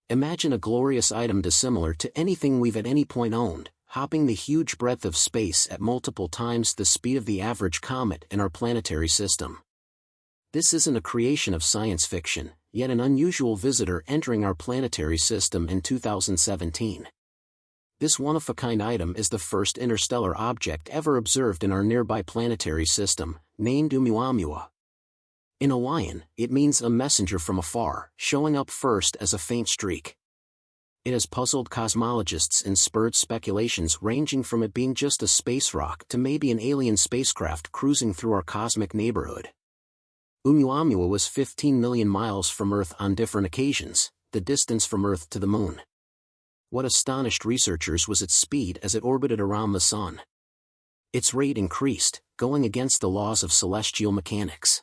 Imagine a glorious item dissimilar to anything we've at any point owned, hopping the huge breadth of space at multiple times the speed of the average comet in our planetary system. This isn't a creation of science fiction, yet an unusual visitor entering our planetary system in 2017. This one-of-a-kind item is the first interstellar object ever observed in our nearby planetary system, named Oumuamua. In Hawaiian, it means a messenger from afar, showing up first as a faint streak. It has puzzled cosmologists and spurred speculations ranging from it being just a space rock to maybe an alien spacecraft cruising through our cosmic neighborhood. Oumuamua was 15 million miles from Earth on different occasions, the distance from Earth to the Moon. What astonished researchers was its speed as it orbited around the Sun. Its rate increased, going against the laws of celestial mechanics.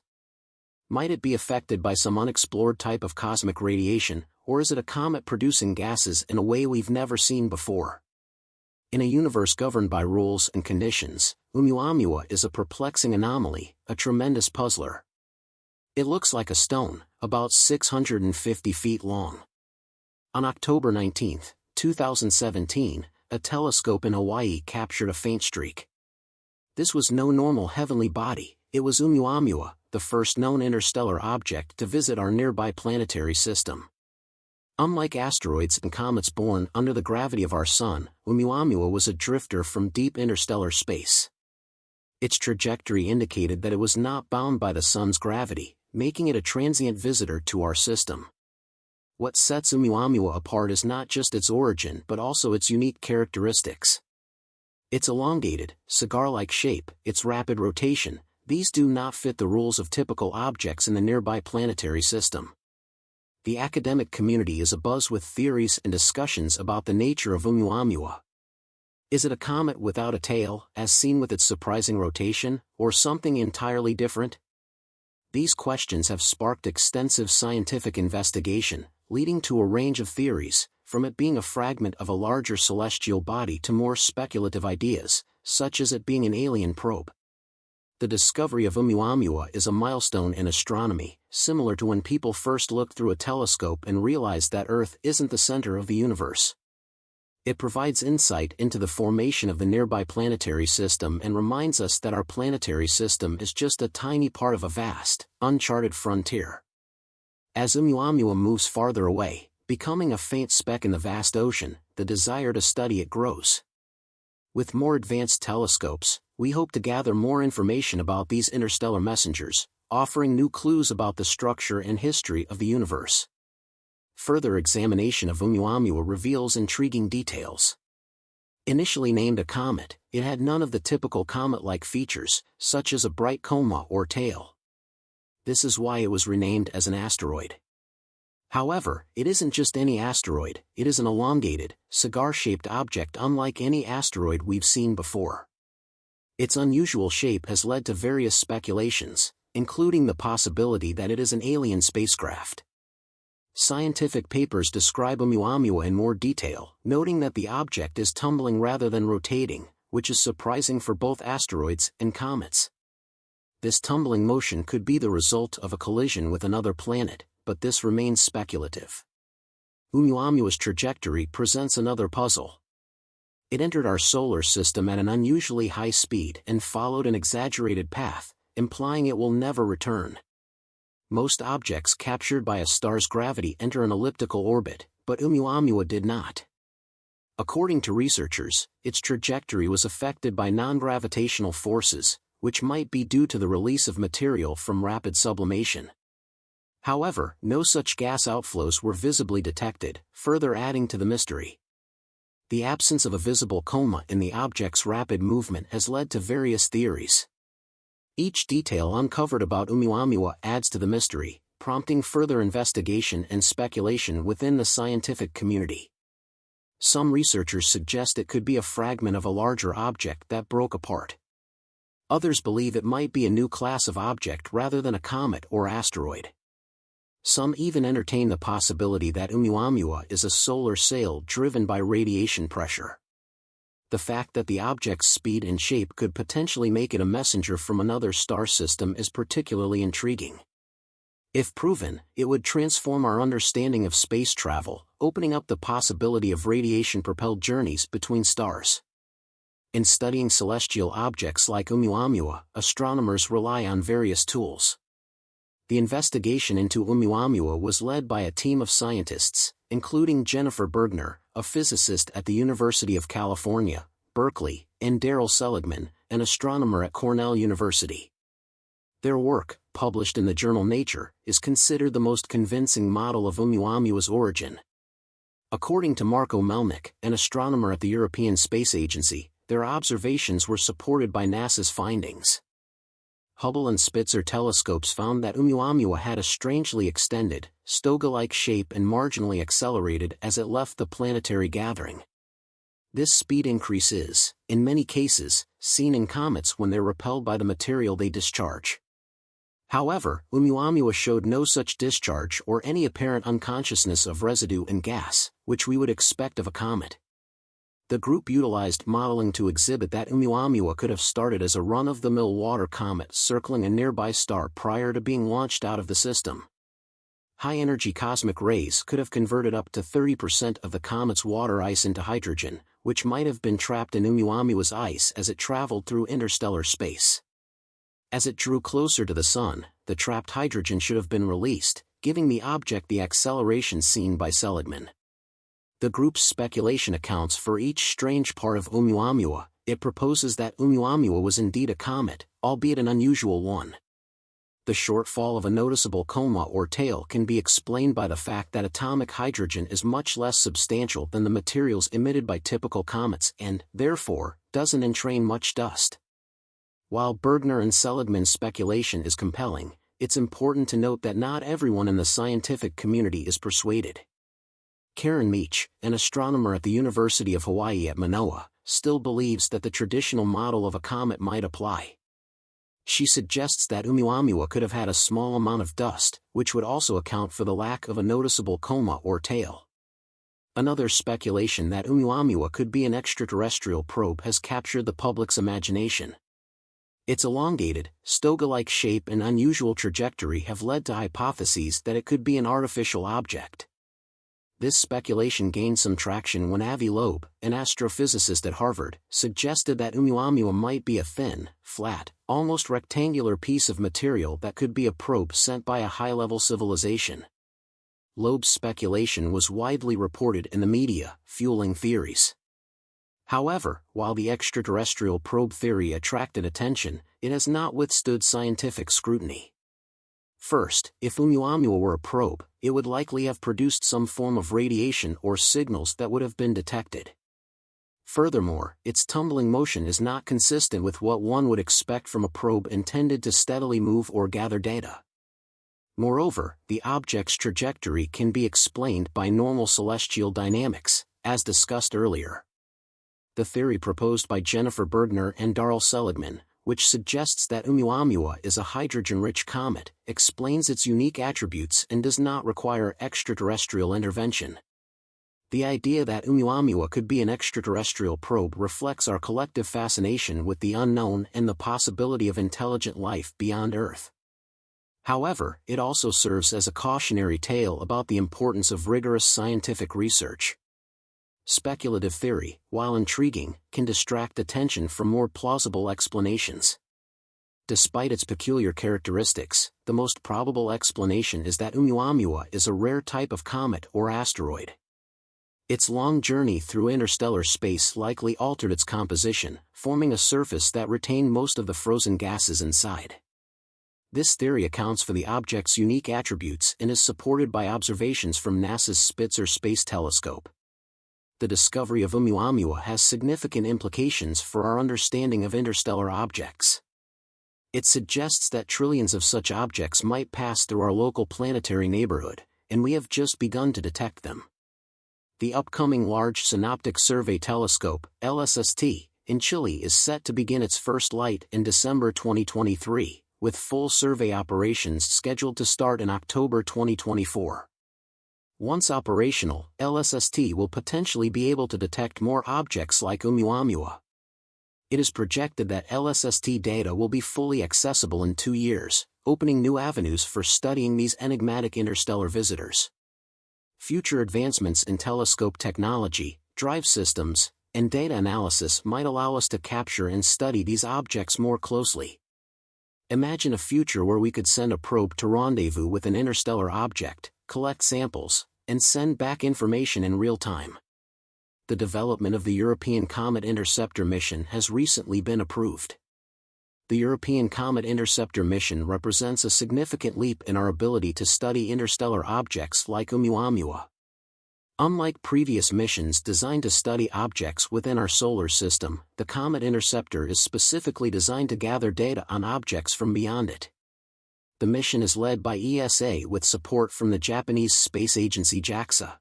Might it be affected by some unexplored type of cosmic radiation, or is it a comet producing gases in a way we've never seen before? In a universe governed by rules and conditions, Oumuamua is a perplexing anomaly, a tremendous puzzler. It looks like a stone, about 650 feet long. On October 19, 2017, a telescope in Hawaii captured a faint streak. This was no normal heavenly body, it was Oumuamua, the first known interstellar object to visit our nearby planetary system. Unlike asteroids and comets born under the gravity of our Sun, Oumuamua was a drifter from deep interstellar space. Its trajectory indicated that it was not bound by the Sun's gravity, making it a transient visitor to our system. What sets Oumuamua apart is not just its origin but also its unique characteristics. Its elongated, cigar-like shape, its rapid rotation, these do not fit the rules of typical objects in the nearby planetary system. The academic community is abuzz with theories and discussions about the nature of Oumuamua. Is it a comet without a tail, as seen with its surprising rotation, or something entirely different? These questions have sparked extensive scientific investigation, leading to a range of theories, from it being a fragment of a larger celestial body to more speculative ideas, such as it being an alien probe. The discovery of Oumuamua is a milestone in astronomy, similar to when people first looked through a telescope and realized that Earth isn't the center of the universe. It provides insight into the formation of the nearby planetary system and reminds us that our planetary system is just a tiny part of a vast, uncharted frontier. As Oumuamua moves farther away, becoming a faint speck in the vast ocean, the desire to study it grows. With more advanced telescopes, we hope to gather more information about these interstellar messengers, offering new clues about the structure and history of the universe. Further examination of Oumuamua reveals intriguing details. Initially named a comet, it had none of the typical comet-like features, such as a bright coma or tail. This is why it was renamed as an asteroid. However, it isn't just any asteroid, it is an elongated, cigar-shaped object unlike any asteroid we've seen before. Its unusual shape has led to various speculations, including the possibility that it is an alien spacecraft. Scientific papers describe Oumuamua in more detail, noting that the object is tumbling rather than rotating, which is surprising for both asteroids and comets. This tumbling motion could be the result of a collision with another planet, but this remains speculative. Oumuamua's trajectory presents another puzzle. It entered our solar system at an unusually high speed and followed an exaggerated path, implying it will never return. Most objects captured by a star's gravity enter an elliptical orbit, but Oumuamua did not. According to researchers, its trajectory was affected by non-gravitational forces, which might be due to the release of material from rapid sublimation. However, no such gas outflows were visibly detected, further adding to the mystery. The absence of a visible coma in the object's rapid movement has led to various theories. Each detail uncovered about Oumuamua adds to the mystery, prompting further investigation and speculation within the scientific community. Some researchers suggest it could be a fragment of a larger object that broke apart. Others believe it might be a new class of object rather than a comet or asteroid. Some even entertain the possibility that Oumuamua is a solar sail driven by radiation pressure. The fact that the object's speed and shape could potentially make it a messenger from another star system is particularly intriguing. If proven, it would transform our understanding of space travel, opening up the possibility of radiation-propelled journeys between stars. In studying celestial objects like Oumuamua, astronomers rely on various tools. The investigation into Oumuamua was led by a team of scientists, including Jennifer Bergner, a physicist at the University of California, Berkeley, and Darrell Seligman, an astronomer at Cornell University. Their work, published in the journal Nature, is considered the most convincing model of Oumuamua's origin. According to Marko Melnik, an astronomer at the European Space Agency, their observations were supported by NASA's findings. Hubble and Spitzer telescopes found that Oumuamua had a strangely extended, stoga-like shape and marginally accelerated as it left the planetary gathering. This speed increase is, in many cases, seen in comets when they're repelled by the material they discharge. However, Oumuamua showed no such discharge or any apparent unconsciousness of residue and gas, which we would expect of a comet. The group utilized modeling to exhibit that Oumuamua could have started as a run-of-the-mill water comet circling a nearby star prior to being launched out of the system. High-energy cosmic rays could have converted up to 30% of the comet's water ice into hydrogen, which might have been trapped in Oumuamua's ice as it traveled through interstellar space. As it drew closer to the Sun, the trapped hydrogen should have been released, giving the object the acceleration seen by Seligman. The group's speculation accounts for each strange part of Oumuamua. It proposes that Oumuamua was indeed a comet, albeit an unusual one. The shortfall of a noticeable coma or tail can be explained by the fact that atomic hydrogen is much less substantial than the materials emitted by typical comets and, therefore, doesn't entrain much dust. While Bergner and Seligman's speculation is compelling, it's important to note that not everyone in the scientific community is persuaded. Karen Meach, an astronomer at the University of Hawaii at Manoa, still believes that the traditional model of a comet might apply. She suggests that Oumuamua could have had a small amount of dust, which would also account for the lack of a noticeable coma or tail. Another speculation that Oumuamua could be an extraterrestrial probe has captured the public's imagination. Its elongated, stoga-like shape and unusual trajectory have led to hypotheses that it could be an artificial object. This speculation gained some traction when Avi Loeb, an astrophysicist at Harvard, suggested that Oumuamua might be a thin, flat, almost rectangular piece of material that could be a probe sent by a high-level civilization. Loeb's speculation was widely reported in the media, fueling theories. However, while the extraterrestrial probe theory attracted attention, it has not withstood scientific scrutiny. First, if Oumuamua were a probe, it would likely have produced some form of radiation or signals that would have been detected. Furthermore, its tumbling motion is not consistent with what one would expect from a probe intended to steadily move or gather data. Moreover, the object's trajectory can be explained by normal celestial dynamics, as discussed earlier. The theory proposed by Jennifer Bergner and Darrell Seligman, which suggests that Oumuamua is a hydrogen-rich comet, explains its unique attributes and does not require extraterrestrial intervention. The idea that Oumuamua could be an extraterrestrial probe reflects our collective fascination with the unknown and the possibility of intelligent life beyond Earth. However, it also serves as a cautionary tale about the importance of rigorous scientific research. Speculative theory, while intriguing, can distract attention from more plausible explanations. Despite its peculiar characteristics, the most probable explanation is that Oumuamua is a rare type of comet or asteroid. Its long journey through interstellar space likely altered its composition, forming a surface that retained most of the frozen gases inside. This theory accounts for the object's unique attributes and is supported by observations from NASA's Spitzer Space Telescope. The discovery of Oumuamua has significant implications for our understanding of interstellar objects. It suggests that trillions of such objects might pass through our local planetary neighborhood, and we have just begun to detect them. The upcoming Large Synoptic Survey Telescope, LSST, in Chile is set to begin its first light in December 2023, with full survey operations scheduled to start in October 2024. Once operational, LSST will potentially be able to detect more objects like Oumuamua. It is projected that LSST data will be fully accessible in 2 years, opening new avenues for studying these enigmatic interstellar visitors. future advancements in telescope technology, drive systems, and data analysis might allow us to capture and study these objects more closely. Imagine a future where we could send a probe to rendezvous with an interstellar object, collect samples, and send back information in real time. The development of the European Comet Interceptor mission has recently been approved. The European Comet Interceptor mission represents a significant leap in our ability to study interstellar objects like Oumuamua. Unlike previous missions designed to study objects within our solar system, the Comet Interceptor is specifically designed to gather data on objects from beyond it. The mission is led by ESA with support from the Japanese space agency JAXA.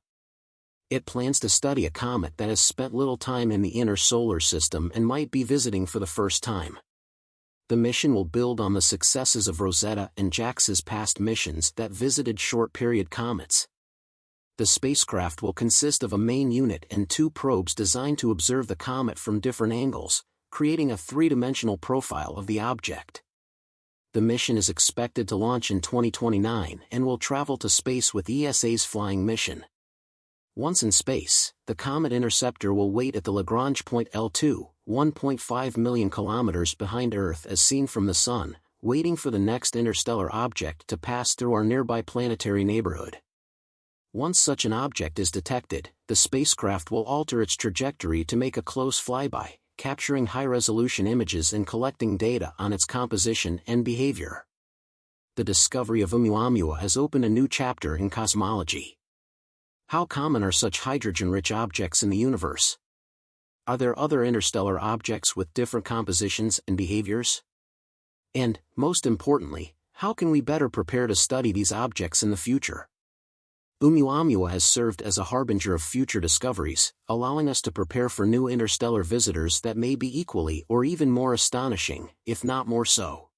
It plans to study a comet that has spent little time in the inner solar system and might be visiting for the first time. The mission will build on the successes of Rosetta and JAXA's past missions that visited short-period comets. The spacecraft will consist of a main unit and 2 probes designed to observe the comet from different angles, creating a 3-dimensional profile of the object. The mission is expected to launch in 2029 and will travel to space with ESA's flying mission. Once in space, the Comet Interceptor will wait at the Lagrange point L2, 1.5 million kilometers behind Earth as seen from the Sun, waiting for the next interstellar object to pass through our nearby planetary neighborhood. Once such an object is detected, the spacecraft will alter its trajectory to make a close flyby, capturing high-resolution images and collecting data on its composition and behavior. The discovery of Oumuamua has opened a new chapter in cosmology. How common are such hydrogen-rich objects in the universe? Are there other interstellar objects with different compositions and behaviors? And, most importantly, how can we better prepare to study these objects in the future? Oumuamua has served as a harbinger of future discoveries, allowing us to prepare for new interstellar visitors that may be equally or even more astonishing, if not more so.